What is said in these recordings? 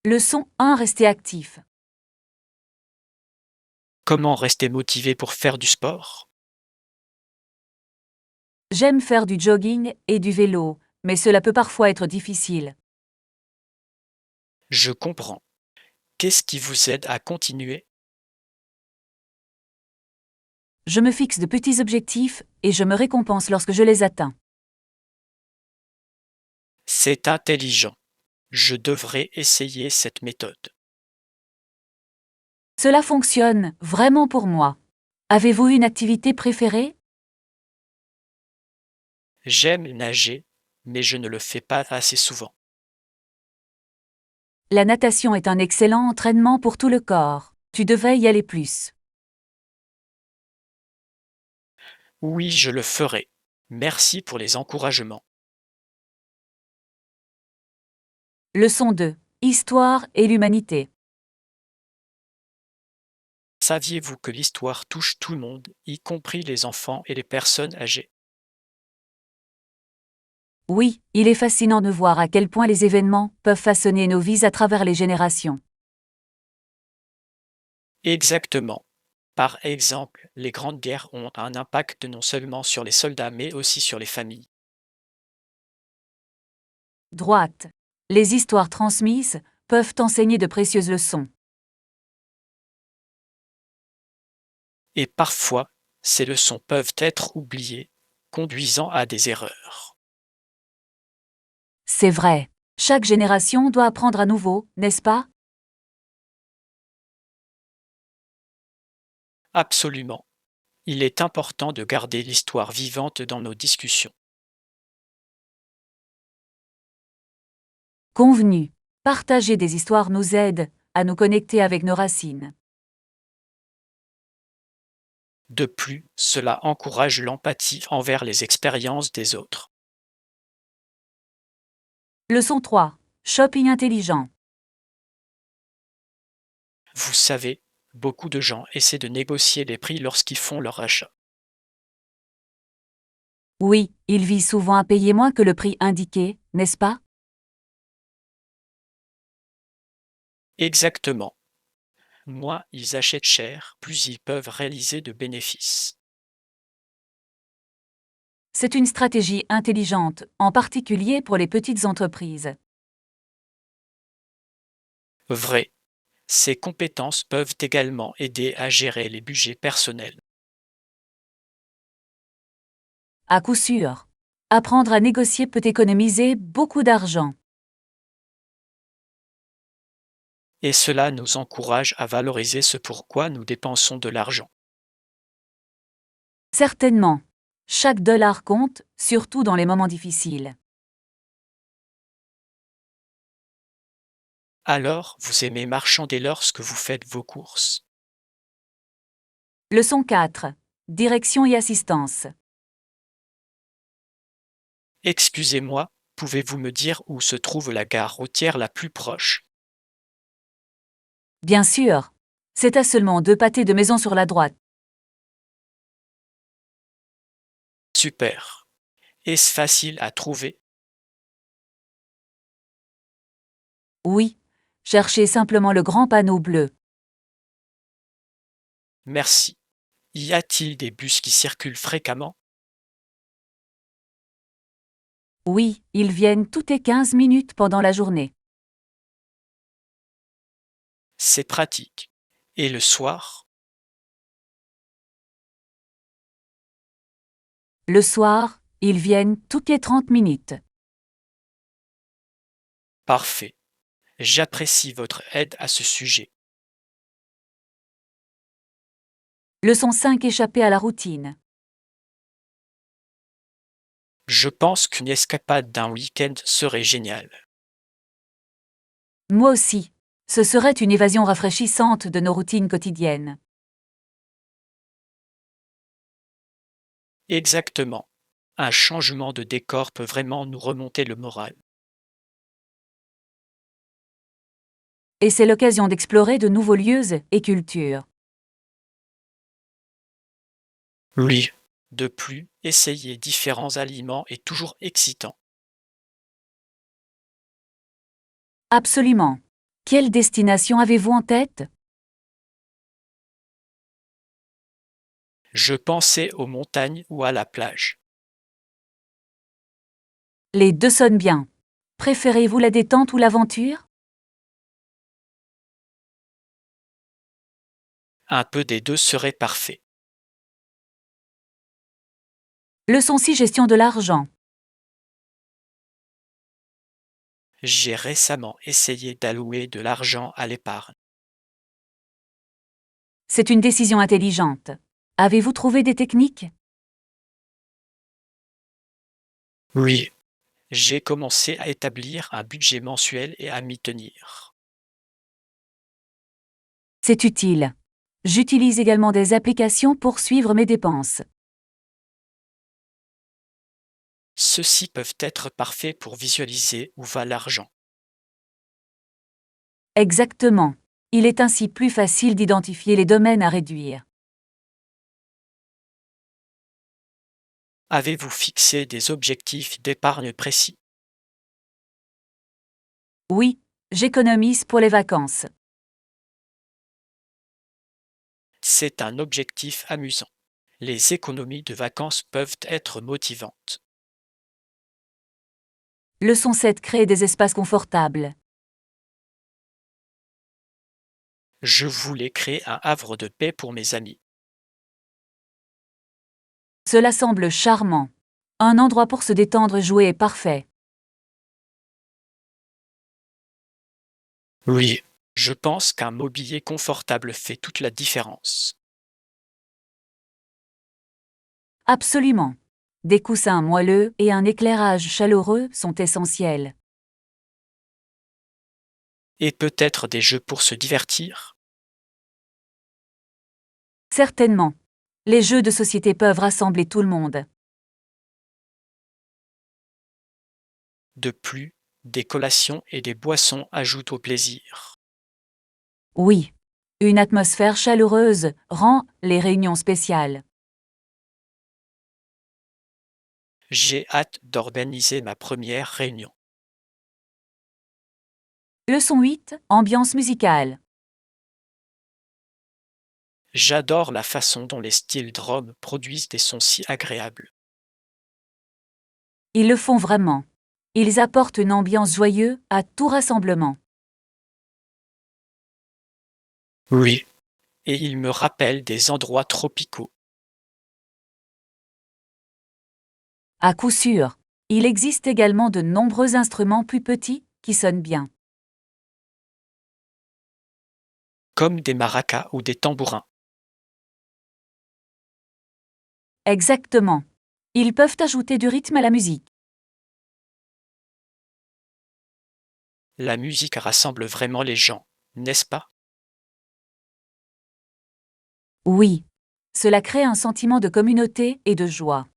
Leçon 1. Rester actif. Comment rester motivé pour faire du sport? J'aime faire du jogging et du vélo, mais cela peut parfois être difficile. Je comprends. Qu'est-ce qui vous aide à continuer? Je me fixe de petits objectifs et je me récompense lorsque je les atteins. C'est intelligent. Je devrais essayer cette méthode. Cela fonctionne vraiment pour moi. Avez-vous une activité préférée? J'aime nager, mais je ne le fais pas assez souvent. La natation est un excellent entraînement pour tout le corps. Tu devrais y aller plus. Oui, je le ferai. Merci pour les encouragements. Leçon 2. Histoire et l'humanité. Saviez-vous que l'histoire touche tout le monde, y compris les enfants et les personnes âgées? Oui, il est fascinant de voir à quel point les événements peuvent façonner nos vies à travers les générations. Exactement. Par exemple, les grandes guerres ont un impact non seulement sur les soldats mais aussi sur les familles. Droite. Les histoires transmises peuvent enseigner de précieuses leçons. Et parfois, ces leçons peuvent être oubliées, conduisant à des erreurs. C'est vrai. Chaque génération doit apprendre à nouveau, n'est-ce pas? Absolument. Il est important de garder l'histoire vivante dans nos discussions. Convenu. Partager des histoires nous aide à nous connecter avec nos racines. De plus, cela encourage l'empathie envers les expériences des autres. Leçon 3. Shopping intelligent. Vous savez, beaucoup de gens essaient de négocier les prix lorsqu'ils font leur achat. Oui, ils visent souvent à payer moins que le prix indiqué, n'est-ce pas? Exactement. Moins ils achètent cher, plus ils peuvent réaliser de bénéfices. C'est une stratégie intelligente, en particulier pour les petites entreprises. Vrai, ces compétences peuvent également aider à gérer les budgets personnels. À coup sûr. Apprendre à négocier peut économiser beaucoup d'argent. Et cela nous encourage à valoriser ce pourquoi nous dépensons de l'argent. Certainement. Chaque dollar compte, surtout dans les moments difficiles. Alors, vous aimez marchander lorsque vous faites vos courses. Leçon 4. Direction et assistance. Excusez-moi, pouvez-vous me dire où se trouve la gare routière la plus proche? Bien sûr. C'est à seulement 2 pâtés de maison sur la droite. Super. Est-ce facile à trouver? Oui. Cherchez simplement le grand panneau bleu. Merci. Y a-t-il des bus qui circulent fréquemment? Oui, ils viennent toutes les 15 minutes pendant la journée. C'est pratique. Et le soir? Le soir, ils viennent toutes les 30 minutes. Parfait. J'apprécie votre aide à ce sujet. Leçon 5. Échapper à la routine. Je pense qu'une escapade d'un week-end serait géniale. Moi aussi. Ce serait une évasion rafraîchissante de nos routines quotidiennes. Exactement. Un changement de décor peut vraiment nous remonter le moral. Et c'est l'occasion d'explorer de nouveaux lieux et cultures. Oui. De plus, essayer différents aliments est toujours excitant. Absolument. Quelle destination avez-vous en tête? Je pensais aux montagnes ou à la plage. Les deux sonnent bien. Préférez-vous la détente ou l'aventure? Un peu des deux serait parfait. Leçon 6 Gestion de l'argent. J'ai récemment essayé d'allouer de l'argent à l'épargne. C'est une décision intelligente. Avez-vous trouvé des techniques? Oui, j'ai commencé à établir un budget mensuel et à m'y tenir. C'est utile. J'utilise également des applications pour suivre mes dépenses. Ceux-ci peuvent être parfaits pour visualiser où va l'argent. Exactement. Il est ainsi plus facile d'identifier les domaines à réduire. Avez-vous fixé des objectifs d'épargne précis? Oui, j'économise pour les vacances. C'est un objectif amusant. Les économies de vacances peuvent être motivantes. Leçon 7 Créer des espaces confortables. Je voulais créer un havre de paix pour mes amis. Cela semble charmant. Un endroit pour se détendre et jouer est parfait. Oui, je pense qu'un mobilier confortable fait toute la différence. Absolument. Des coussins moelleux et un éclairage chaleureux sont essentiels. Et peut-être des jeux pour se divertir. Certainement. Les jeux de société peuvent rassembler tout le monde. De plus, des collations et des boissons ajoutent au plaisir. Oui. Une atmosphère chaleureuse rend les réunions spéciales. J'ai hâte d'organiser ma première réunion. Leçon 8 Ambiance musicale. J'adore la façon dont les styles drum produisent des sons si agréables. Ils le font vraiment. Ils apportent une ambiance joyeuse à tout rassemblement. Oui, et ils me rappellent des endroits tropicaux. À coup sûr. Il existe également de nombreux instruments plus petits qui sonnent bien. Comme des maracas ou des tambourins. Exactement. Ils peuvent ajouter du rythme à la musique. La musique rassemble vraiment les gens, n'est-ce pas? Oui. Cela crée un sentiment de communauté et de joie.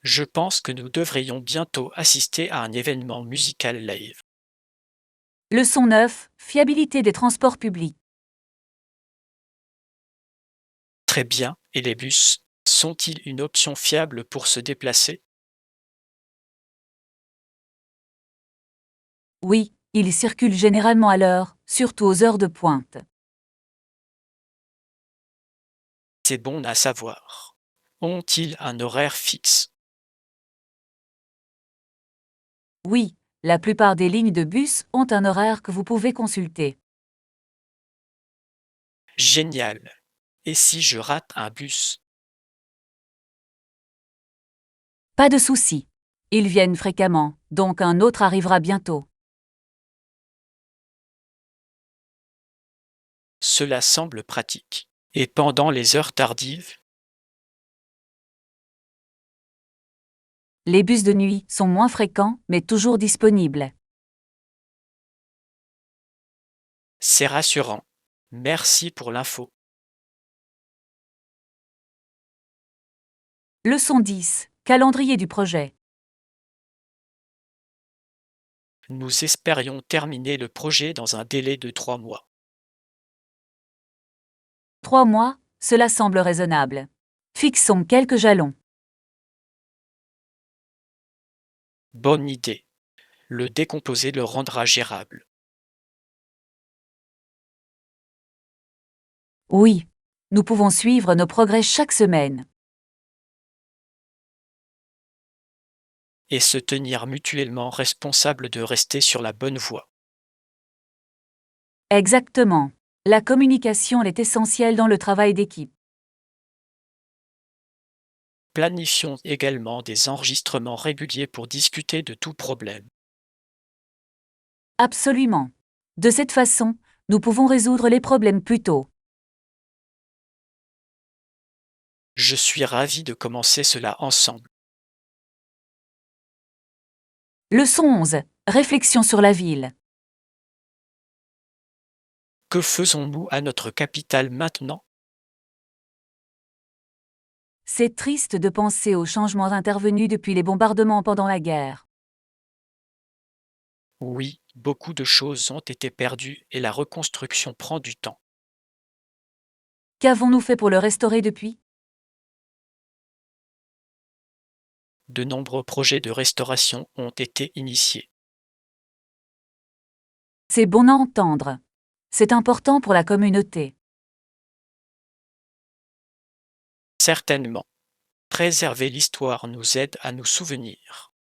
Je pense que nous devrions bientôt assister à un événement musical live. Leçon 9 Fiabilité des transports publics. Très bien, et les bus sont-ils une option fiable pour se déplacer? Oui, ils circulent généralement à l'heure, surtout aux heures de pointe. C'est bon à savoir. Ont-ils un horaire fixe? Oui, la plupart des lignes de bus ont un horaire que vous pouvez consulter. Génial. Et si je rate un bus? Pas de souci. Ils viennent fréquemment, donc un autre arrivera bientôt. Cela semble pratique. Et pendant les heures tardives? Les bus de nuit sont moins fréquents, mais toujours disponibles. C'est rassurant. Merci pour l'info. Leçon 10 Calendrier du projet. Nous espérions terminer le projet dans un délai de 3 mois. 3 mois, cela semble raisonnable. Fixons quelques jalons. Bonne idée. Le décomposer le rendra gérable. Oui, nous pouvons suivre nos progrès chaque semaine. Et se tenir mutuellement responsables de rester sur la bonne voie. Exactement. La communication est essentielle dans le travail d'équipe. Planifions également des enregistrements réguliers pour discuter de tout problème. Absolument. De cette façon, nous pouvons résoudre les problèmes plus tôt. Je suis ravi de commencer cela ensemble. Leçon 11. Réflexion sur la ville. Que faisons-nous à notre capitale maintenant? C'est triste de penser aux changements intervenus depuis les bombardements pendant la guerre. Oui, beaucoup de choses ont été perdues et la reconstruction prend du temps. Qu'avons-nous fait pour le restaurer depuis? De nombreux projets de restauration ont été initiés. C'est bon à entendre. C'est important pour la communauté. Certainement. Préserver l'histoire nous aide à nous souvenir.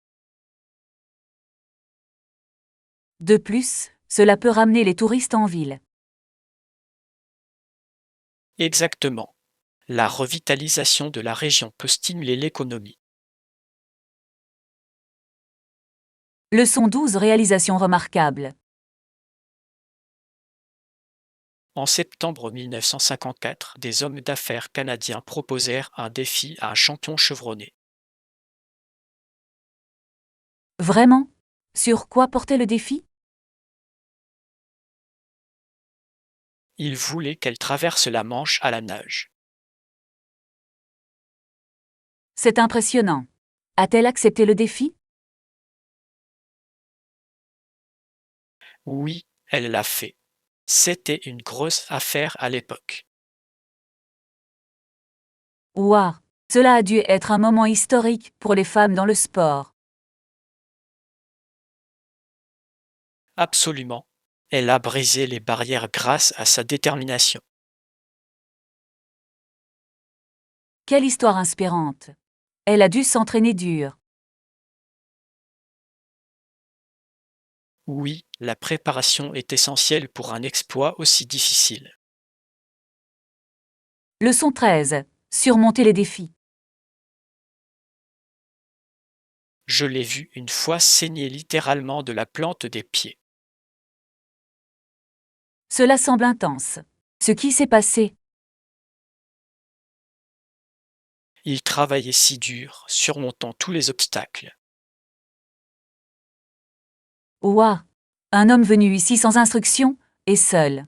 De plus, cela peut ramener les touristes en ville. Exactement. La revitalisation de la région peut stimuler l'économie. Leçon 12. Réalisation remarquable. En septembre 1954, des hommes d'affaires canadiens proposèrent un défi à un champion chevronné. Vraiment? Sur quoi portait le défi? Ils voulaient qu'elle traverse la Manche à la nage. C'est impressionnant. A-t-elle accepté le défi? Oui, elle l'a fait. C'était une grosse affaire à l'époque. Ouah! Cela a dû être un moment historique pour les femmes dans le sport. Absolument. Elle a brisé les barrières grâce à sa détermination. Quelle histoire inspirante! Elle a dû s'entraîner dur. Oui, la préparation est essentielle pour un exploit aussi difficile. Leçon 13. Surmonter les défis. Je l'ai vu une fois saigner littéralement de la plante des pieds. Cela semble intense. Ce qui s'est passé? Il travaillait si dur, surmontant tous les obstacles. Ouah! Un homme venu ici sans instruction et seul.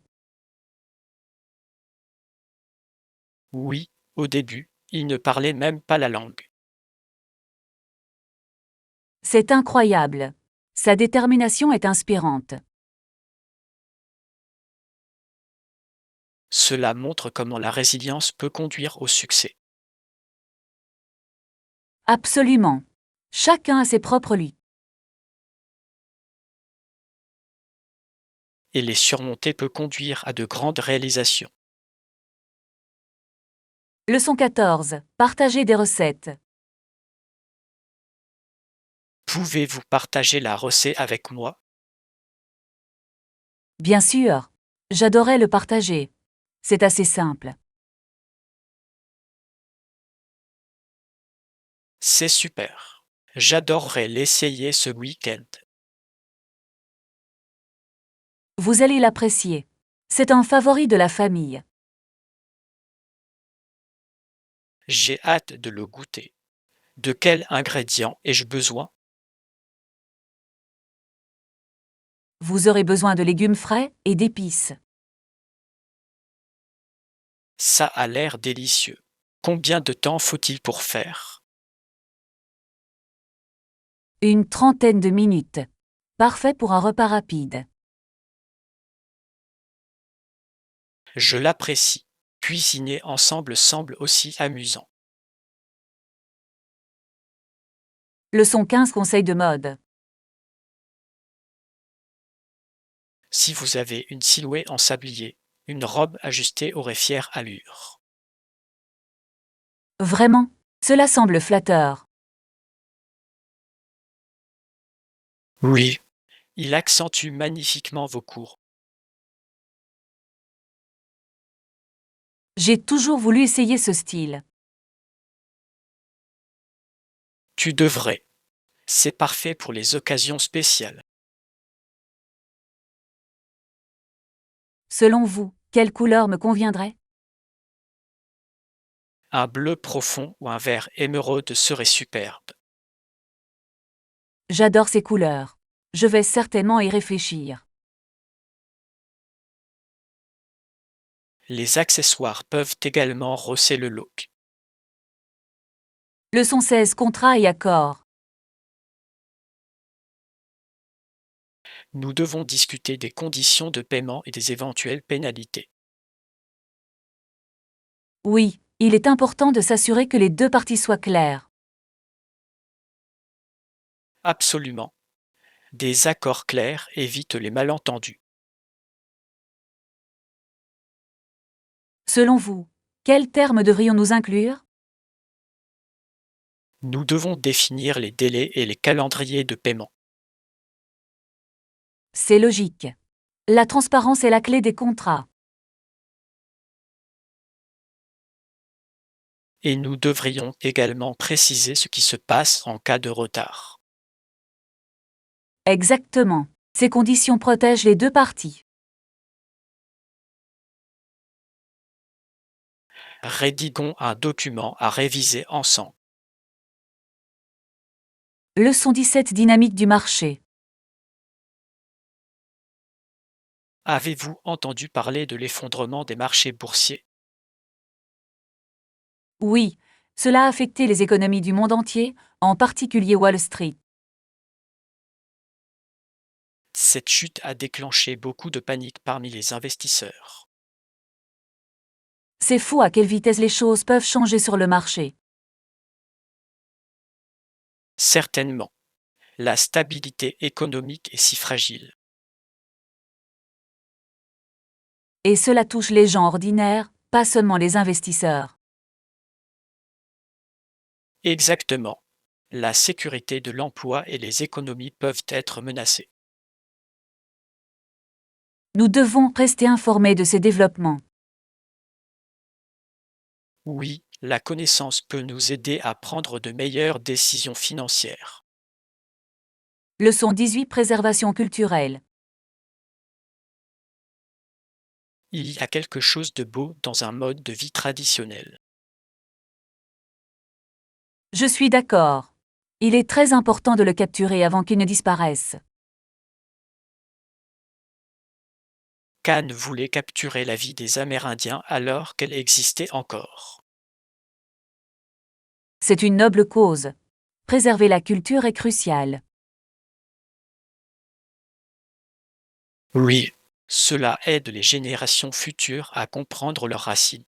Oui, au début, il ne parlait même pas la langue. C'est incroyable. Sa détermination est inspirante. Cela montre comment la résilience peut conduire au succès. Absolument. Chacun a ses propres luttes. Et les surmonter peut conduire à de grandes réalisations. Leçon 14. Partager des recettes. Pouvez-vous partager la recette avec moi? Bien sûr. J'adorais le partager. C'est assez simple. C'est super. J'adorerais l'essayer ce week-end. Vous allez l'apprécier. C'est un favori de la famille. J'ai hâte de le goûter. De quels ingrédients ai-je besoin? Vous aurez besoin de légumes frais et d'épices. Ça a l'air délicieux. Combien de temps faut-il pour faire? Une trentaine de minutes. Parfait pour un repas rapide. Je l'apprécie. Cuisiner ensemble semble aussi amusant. Leçon 15. Conseils de mode. Si vous avez une silhouette en sablier, une robe ajustée aurait fière allure. Vraiment, cela semble flatteur. Oui, il accentue magnifiquement vos cours. J'ai toujours voulu essayer ce style. Tu devrais. C'est parfait pour les occasions spéciales. Selon vous, quelle couleur me conviendrait? Un bleu profond ou un vert émeraude serait superbe. J'adore ces couleurs. Je vais certainement y réfléchir. Les accessoires peuvent également rehausser le look. Leçon 16 Contrat et accord. Nous devons discuter des conditions de paiement et des éventuelles pénalités. Oui, il est important de s'assurer que les deux parties soient claires. Absolument. Des accords clairs évitent les malentendus. Selon vous, quels termes devrions-nous inclure? Nous devons définir les délais et les calendriers de paiement. C'est logique. La transparence est la clé des contrats. Et nous devrions également préciser ce qui se passe en cas de retard. Exactement. Ces conditions protègent les deux parties. Rédigons un document à réviser ensemble. Leçon 17 Dynamique du marché. Avez-vous entendu parler de l'effondrement des marchés boursiers? Oui, cela a affecté les économies du monde entier, en particulier Wall Street. Cette chute a déclenché beaucoup de panique parmi les investisseurs. C'est fou à quelle vitesse les choses peuvent changer sur le marché. Certainement, la stabilité économique est si fragile. Et cela touche les gens ordinaires, pas seulement les investisseurs. Exactement. La sécurité de l'emploi et les économies peuvent être menacées. Nous devons rester informés de ces développements. Oui, la connaissance peut nous aider à prendre de meilleures décisions financières. Leçon 18 Préservation culturelle. Il y a quelque chose de beau dans un mode de vie traditionnel. Je suis d'accord. Il est très important de le capturer avant qu'il ne disparaisse. Khan voulait capturer la vie des Amérindiens alors qu'elle existait encore. C'est une noble cause. Préserver la culture est crucial. Oui, cela aide les générations futures à comprendre leurs racines.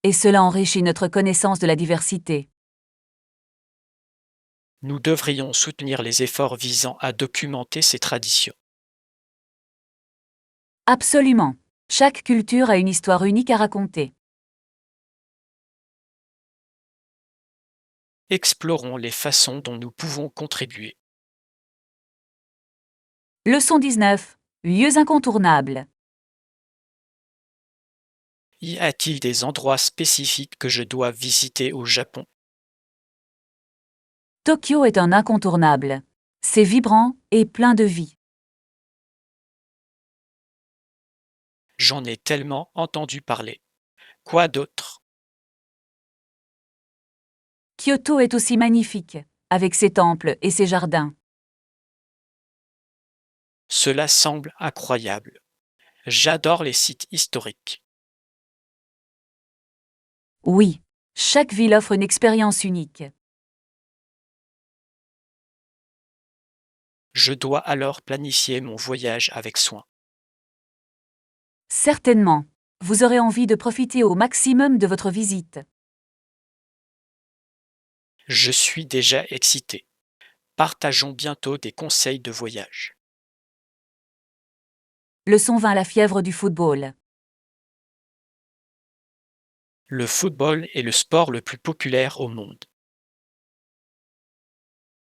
Et cela enrichit notre connaissance de la diversité. Nous devrions soutenir les efforts visant à documenter ces traditions. Absolument. Chaque culture a une histoire unique à raconter. Explorons les façons dont nous pouvons contribuer. Leçon 19. Lieux incontournables. Y a-t-il des endroits spécifiques que je dois visiter au Japon? Tokyo est un incontournable. C'est vibrant et plein de vie. J'en ai tellement entendu parler. Quoi d'autre? Kyoto est aussi magnifique, avec ses temples et ses jardins. Cela semble incroyable. J'adore les sites historiques. Oui, chaque ville offre une expérience unique. Je dois alors planifier mon voyage avec soin. Certainement, vous aurez envie de profiter au maximum de votre visite. Je suis déjà excité. Partageons bientôt des conseils de voyage. Leçon 20. La fièvre du football. Le football est le sport le plus populaire au monde.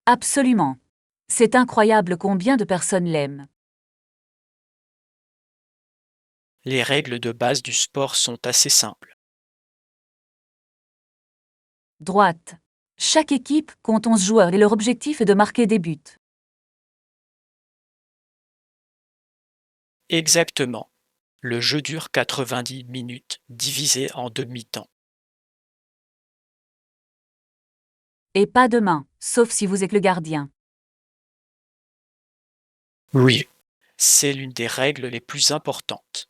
Absolument. C'est incroyable combien de personnes l'aiment. Les règles de base du sport sont assez simples. Droite. Chaque équipe compte 11 joueurs et leur objectif est de marquer des buts. Exactement. Le jeu dure 90 minutes, divisé en demi-temps. Et pas de main, sauf si vous êtes le gardien. Oui, c'est l'une des règles les plus importantes.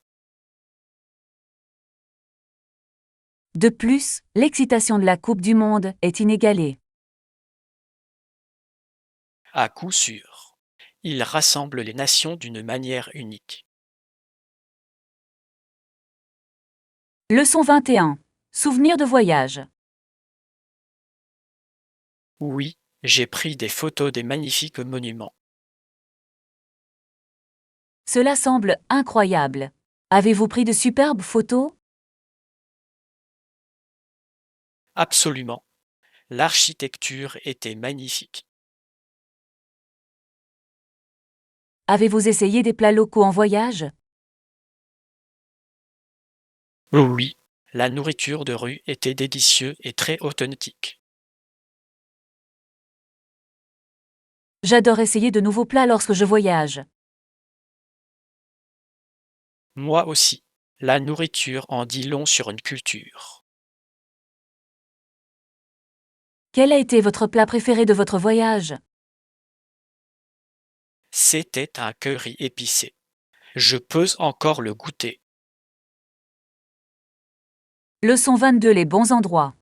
De plus, l'excitation de la Coupe du Monde est inégalée. À coup sûr. Il rassemble les nations d'une manière unique. Leçon 21. Souvenirs de voyage. Oui, j'ai pris des photos des magnifiques monuments. Cela semble incroyable. Avez-vous pris de superbes photos? Absolument. L'architecture était magnifique. Avez-vous essayé des plats locaux en voyage? Oui, la nourriture de rue était délicieuse et très authentique. J'adore essayer de nouveaux plats lorsque je voyage. Moi aussi. La nourriture en dit long sur une culture. Quel a été votre plat préféré de votre voyage? C'était un curry épicé. Je peux encore le goûter. Leçon 22. Les bons endroits.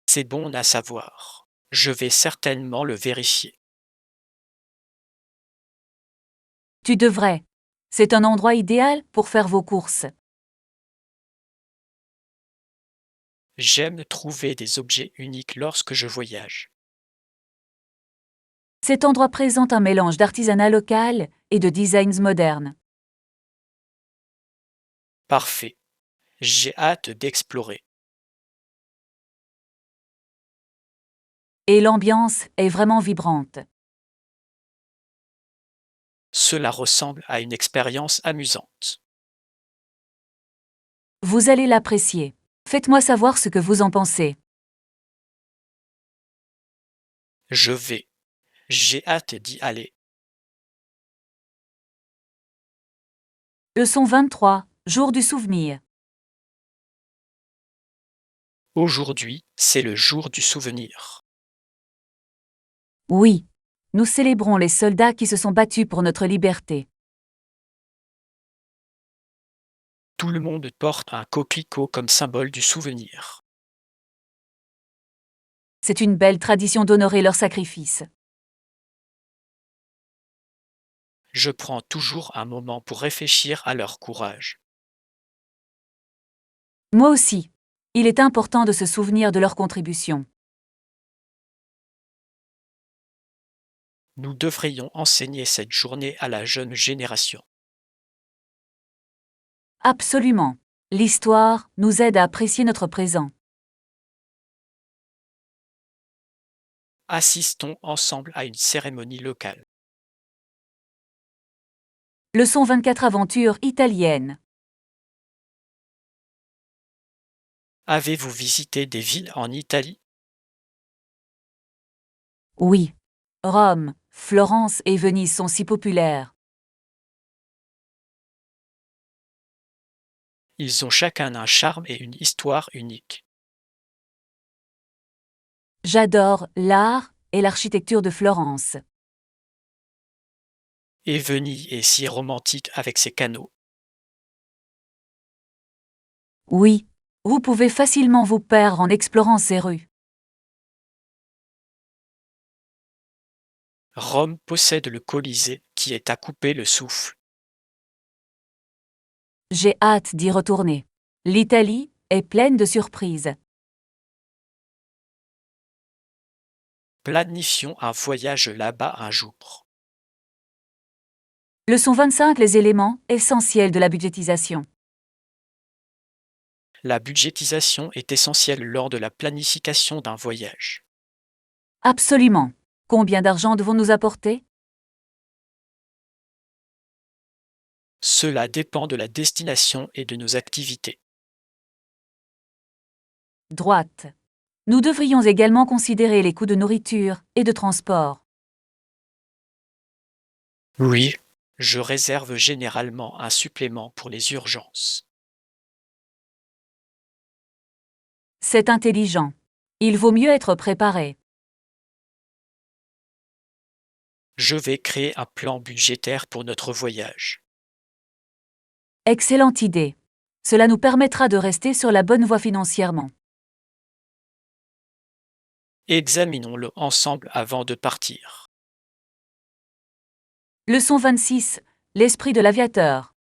C'est bon à savoir. Je vais certainement le vérifier. Tu devrais. C'est un endroit idéal pour faire vos courses. J'aime trouver des objets uniques lorsque je voyage. Cet endroit présente un mélange d'artisanat local et de designs modernes. Parfait. J'ai hâte d'explorer. Et l'ambiance est vraiment vibrante. Cela ressemble à une expérience amusante. Vous allez l'apprécier. Faites-moi savoir ce que vous en pensez. Je vais. J'ai hâte d'y aller. Leçon 23. Jour du souvenir. Aujourd'hui, c'est le jour du souvenir. Oui. Nous célébrons les soldats qui se sont battus pour notre liberté. Tout le monde porte un coquelicot comme symbole du souvenir. C'est une belle tradition d'honorer leur sacrifice. Je prends toujours un moment pour réfléchir à leur courage. Moi aussi. Il est important de se souvenir de leur contribution. Nous devrions enseigner cette journée à la jeune génération. Absolument. L'histoire nous aide à apprécier notre présent. Assistons ensemble à une cérémonie locale. Leçon 24. Aventure italienne. Avez-vous visité des villes en Italie? Oui. Rome, Florence et Venise sont si populaires. Ils ont chacun un charme et une histoire unique. J'adore l'art et l'architecture de Florence. Et Venise est si romantique avec ses canaux. Oui. Vous pouvez facilement vous perdre en explorant ces rues. Rome possède le Colisée qui est à couper le souffle. J'ai hâte d'y retourner. L'Italie est pleine de surprises. Planifions un voyage là-bas un jour. Leçon 25. Les éléments essentiels de la budgétisation. La budgétisation est essentielle lors de la planification d'un voyage. Absolument. Combien d'argent devons-nous apporter? Cela dépend de la destination et de nos activités. Droite. Nous devrions également considérer les coûts de nourriture et de transport. Oui, je réserve généralement un supplément pour les urgences. C'est intelligent. Il vaut mieux être préparé. Je vais créer un plan budgétaire pour notre voyage. Excellente idée. Cela nous permettra de rester sur la bonne voie financièrement. Examinons-le ensemble avant de partir. Leçon 26. L'esprit de l'aviateur.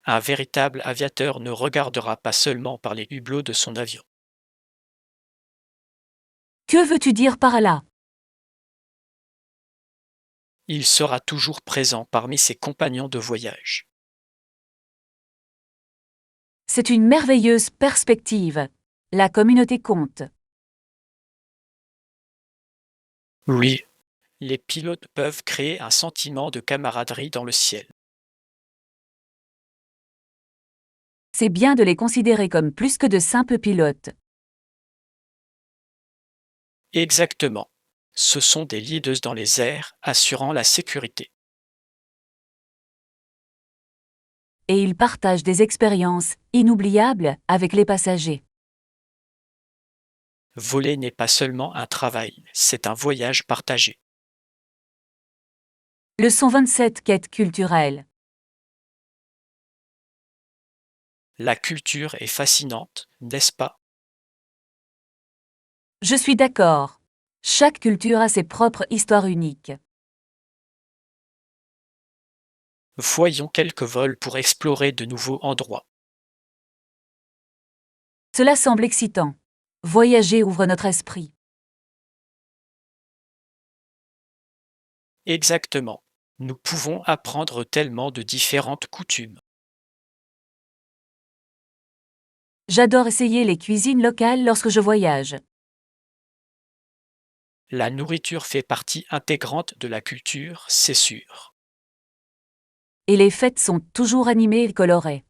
Un véritable aviateur ne regardera pas seulement par les hublots de son avion. Que veux-tu dire par là? Il sera toujours présent parmi ses compagnons de voyage. C'est une merveilleuse perspective. La communauté compte. Oui, les pilotes peuvent créer un sentiment de camaraderie dans le ciel. C'est bien de les considérer comme plus que de simples pilotes. Exactement. Ce sont des leaders dans les airs, assurant la sécurité. Et ils partagent des expériences inoubliables avec les passagers. Voler n'est pas seulement un travail, c'est un voyage partagé. Leçon 27. Quête culturelle. La culture est fascinante, n'est-ce pas? Je suis d'accord. Chaque culture a ses propres histoires uniques. Voyons quelques vols pour explorer de nouveaux endroits. Cela semble excitant. Voyager ouvre notre esprit. Exactement. Nous pouvons apprendre tellement de différentes coutumes. J'adore essayer les cuisines locales lorsque je voyage. La nourriture fait partie intégrante de la culture, c'est sûr. Et les fêtes sont toujours animées et colorées.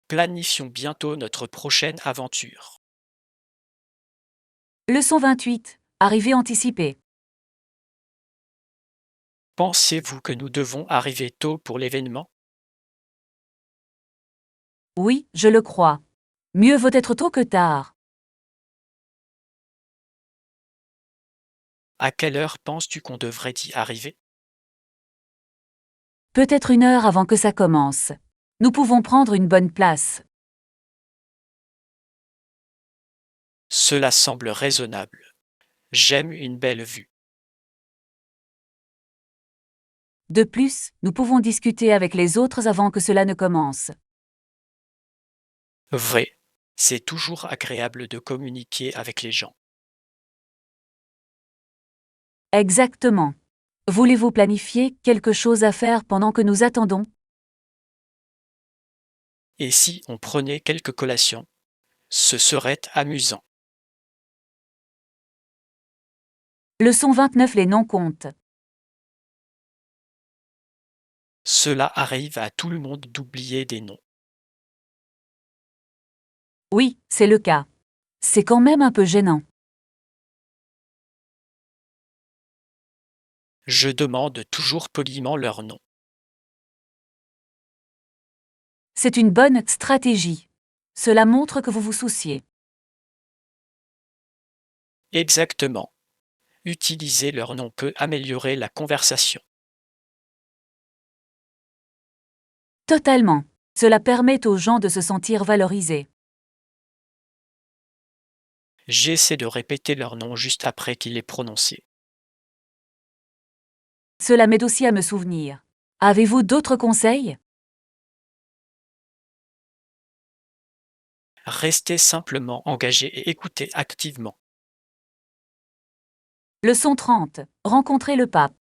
Planifions bientôt notre prochaine aventure. Leçon 28. Arrivée anticipée. Pensez-vous que nous devons arriver tôt pour l'événement? Oui, je le crois. Mieux vaut être tôt que tard. À quelle heure penses-tu qu'on devrait y arriver? Peut-être 1 heure avant que ça commence. Nous pouvons prendre une bonne place. Cela semble raisonnable. J'aime une belle vue. De plus, nous pouvons discuter avec les autres avant que cela ne commence. Vrai, c'est toujours agréable de communiquer avec les gens. Exactement. Voulez-vous planifier quelque chose à faire pendant que nous attendons? Et si on prenait quelques collations? Ce serait amusant. Leçon 29. Les non-comptes. Cela arrive à tout le monde d'oublier des noms. Oui, c'est le cas. C'est quand même un peu gênant. Je demande toujours poliment leur nom. C'est une bonne stratégie. Cela montre que vous vous souciez. Exactement. Utiliser leur nom peut améliorer la conversation. Totalement. Cela permet aux gens de se sentir valorisés. J'essaie de répéter leur nom juste après qu'il est prononcé. Cela m'aide aussi à me souvenir. Avez-vous d'autres conseils? Restez simplement engagé et écoutez activement. Leçon 30. Rencontrer le pape.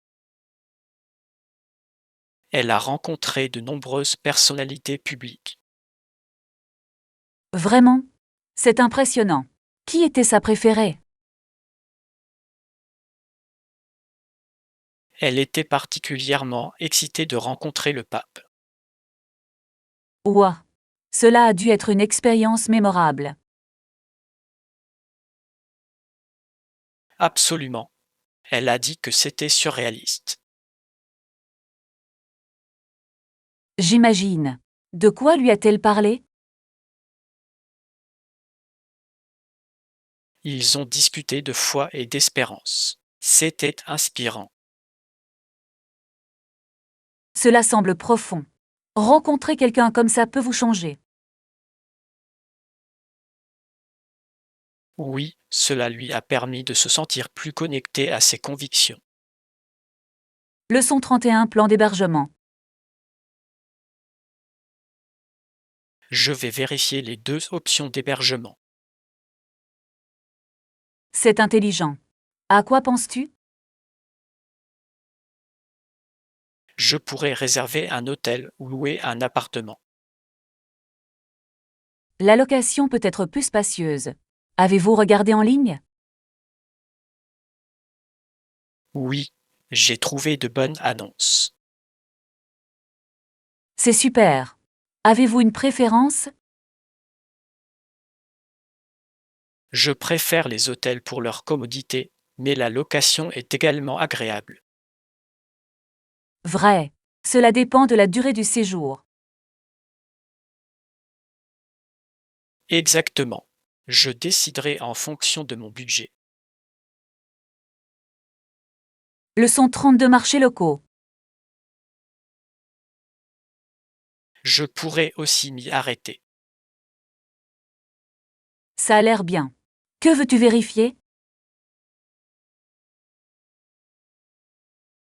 Elle a rencontré de nombreuses personnalités publiques. Vraiment? C'est impressionnant. Qui était sa préférée? Elle était particulièrement excitée de rencontrer le pape. Ouah! Cela a dû être une expérience mémorable. Absolument. Elle a dit que c'était surréaliste. J'imagine. De quoi lui a-t-elle parlé? Ils ont discuté de foi et d'espérance. C'était inspirant. Cela semble profond. Rencontrer quelqu'un comme ça peut vous changer. Oui, cela lui a permis de se sentir plus connecté à ses convictions. Leçon 31. Plan d'hébergement. Je vais vérifier les deux options d'hébergement. C'est intelligent. À quoi penses-tu? Je pourrais réserver un hôtel ou louer un appartement. La location peut être plus spacieuse. Avez-vous regardé en ligne? Oui, j'ai trouvé de bonnes annonces. C'est super. Avez-vous une préférence? Je préfère les hôtels pour leur commodité, mais la location est également agréable. Vrai. Cela dépend de la durée du séjour. Exactement. Je déciderai en fonction de mon budget. Leçon 32. Marchés locaux. Je pourrais aussi m'y arrêter. Ça a l'air bien. Que veux-tu vérifier?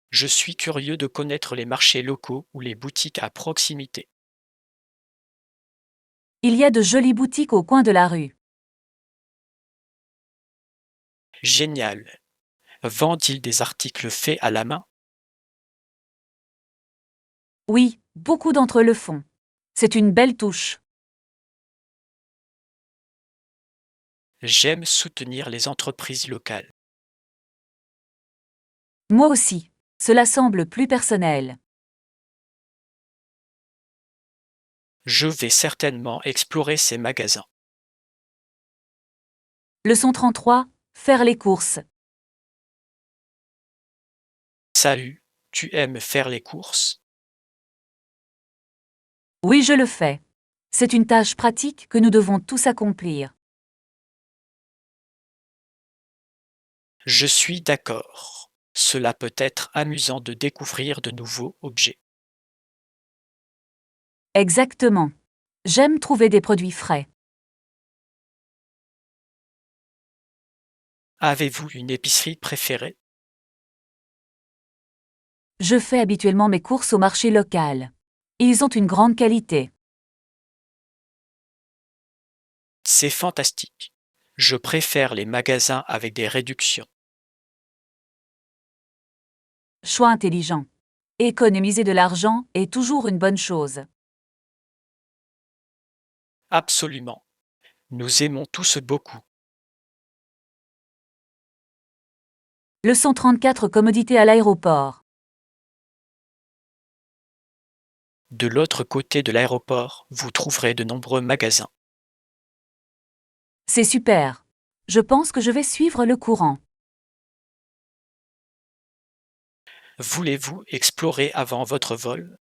Je suis curieux de connaître les marchés locaux ou les boutiques à proximité. Il y a de jolies boutiques au coin de la rue. Génial. Vendent-ils des articles faits à la main? Oui, beaucoup d'entre eux le font. C'est une belle touche. J'aime soutenir les entreprises locales. Moi aussi. Cela semble plus personnel. Je vais certainement explorer ces magasins. Leçon 33. Faire les courses. Salut, tu aimes faire les courses? Oui, je le fais. C'est une tâche pratique que nous devons tous accomplir. Je suis d'accord. Cela peut être amusant de découvrir de nouveaux objets. Exactement. J'aime trouver des produits frais. Avez-vous une épicerie préférée? Je fais habituellement mes courses au marché local. Ils ont une grande qualité. C'est fantastique. Je préfère les magasins avec des réductions. Choix intelligent. Économiser de l'argent est toujours une bonne chose. Absolument. Nous aimons tous beaucoup. Leçon 34. Commodité à l'aéroport. De l'autre côté de l'aéroport, vous trouverez de nombreux magasins. C'est super. Je pense que je vais suivre le courant. Voulez-vous explorer avant votre vol?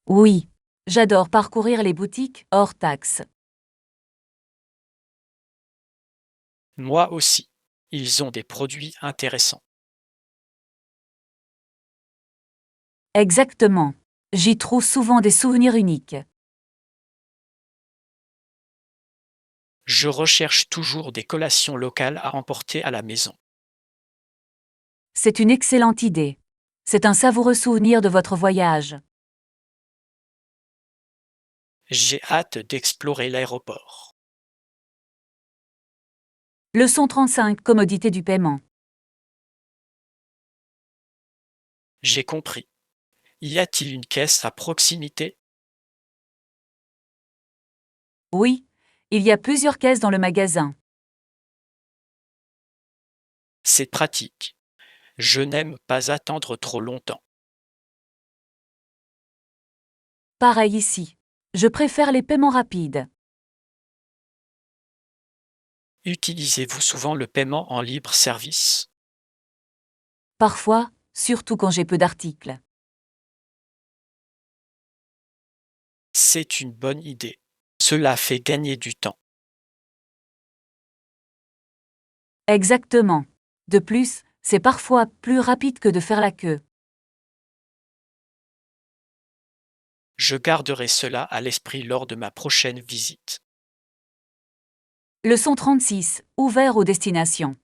Oui. J'adore parcourir les boutiques hors taxe. Moi aussi. Ils ont des produits intéressants. Exactement. J'y trouve souvent des souvenirs uniques. Je recherche toujours des collations locales à emporter à la maison. C'est une excellente idée. C'est un savoureux souvenir de votre voyage. J'ai hâte d'explorer l'aéroport. Leçon 35. Commodité du paiement. J'ai compris. Y a-t-il une caisse à proximité? Oui, il y a plusieurs caisses dans le magasin. C'est pratique. Je n'aime pas attendre trop longtemps. Pareil ici. Je préfère les paiements rapides. Utilisez-vous souvent le paiement en libre service? Parfois, surtout quand j'ai peu d'articles. C'est une bonne idée. Cela fait gagner du temps. Exactement. De plus, c'est parfois plus rapide que de faire la queue. Je garderai cela à l'esprit lors de ma prochaine visite. Leçon 36. Ouvert aux destinations.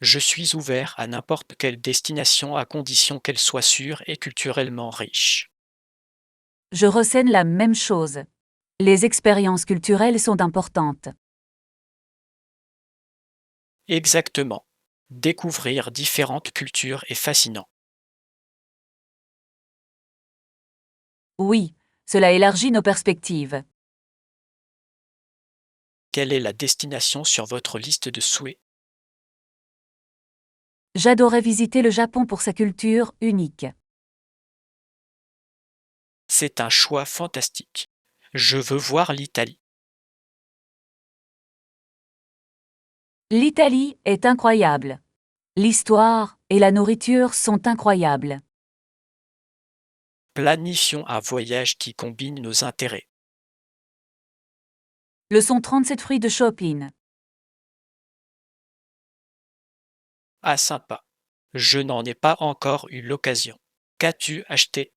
Je suis ouvert à n'importe quelle destination à condition qu'elle soit sûre et culturellement riche. Je ressens la même chose. Les expériences culturelles sont importantes. Exactement. Découvrir différentes cultures est fascinant. Oui, cela élargit nos perspectives. Quelle est la destination sur votre liste de souhaits? J'adorais visiter le Japon pour sa culture unique. C'est un choix fantastique. Je veux voir l'Italie. L'Italie est incroyable. L'histoire et la nourriture sont incroyables. Planifions un voyage qui combine nos intérêts. Leçon 37. Fruits de shopping. Ah sympa. Je n'en ai pas encore eu l'occasion. Qu'as-tu acheté?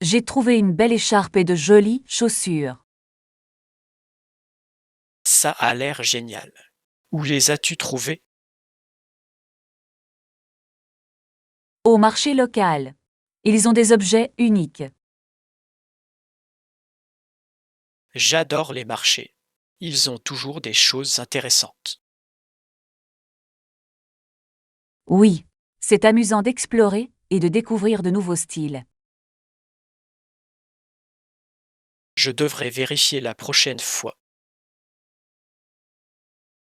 J'ai trouvé une belle écharpe et de jolies chaussures. Ça a l'air génial. Où les as-tu trouvés? Au marché local. Ils ont des objets uniques. J'adore les marchés. Ils ont toujours des choses intéressantes. Oui, c'est amusant d'explorer et de découvrir de nouveaux styles. Je devrais vérifier la prochaine fois.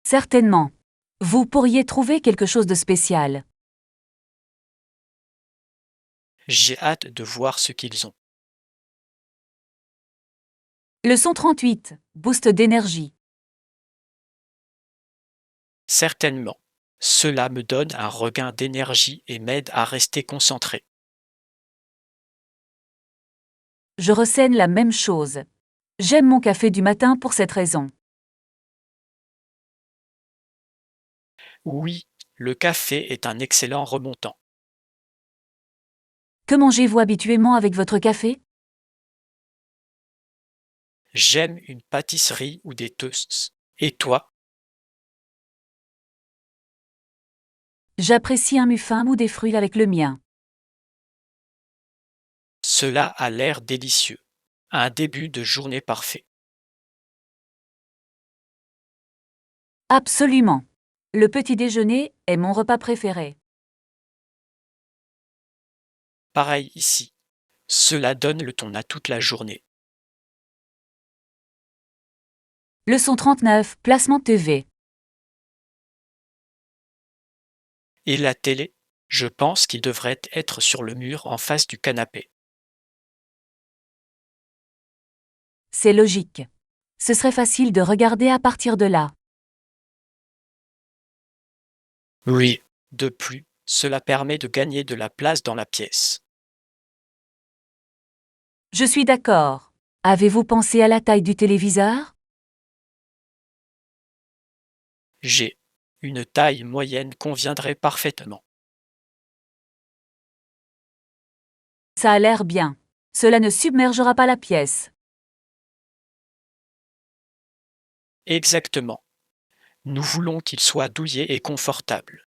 Certainement. Vous pourriez trouver quelque chose de spécial. J'ai hâte de voir ce qu'ils ont. Leçon 38. Boost d'énergie. Certainement. Cela me donne un regain d'énergie et m'aide à rester concentré. Je ressens la même chose. J'aime mon café du matin pour cette raison. Oui, le café est un excellent remontant. Que mangez-vous habituellement avec votre café? J'aime une pâtisserie ou des toasts. Et toi? J'apprécie un muffin ou des fruits avec le mien. Cela a l'air délicieux. Un début de journée parfait. Absolument. Le petit déjeuner est mon repas préféré. Pareil ici. Cela donne le ton à toute la journée. Leçon 39. Placement TV. Et la télé? Je pense qu'il devrait être sur le mur en face du canapé. C'est logique. Ce serait facile de regarder à partir de là. Oui. De plus, cela permet de gagner de la place dans la pièce. Je suis d'accord. Avez-vous pensé à la taille du téléviseur? J'ai. Une taille moyenne conviendrait parfaitement. Ça a l'air bien. Cela ne submergera pas la pièce. Exactement. Nous voulons qu'il soit douillet et confortable.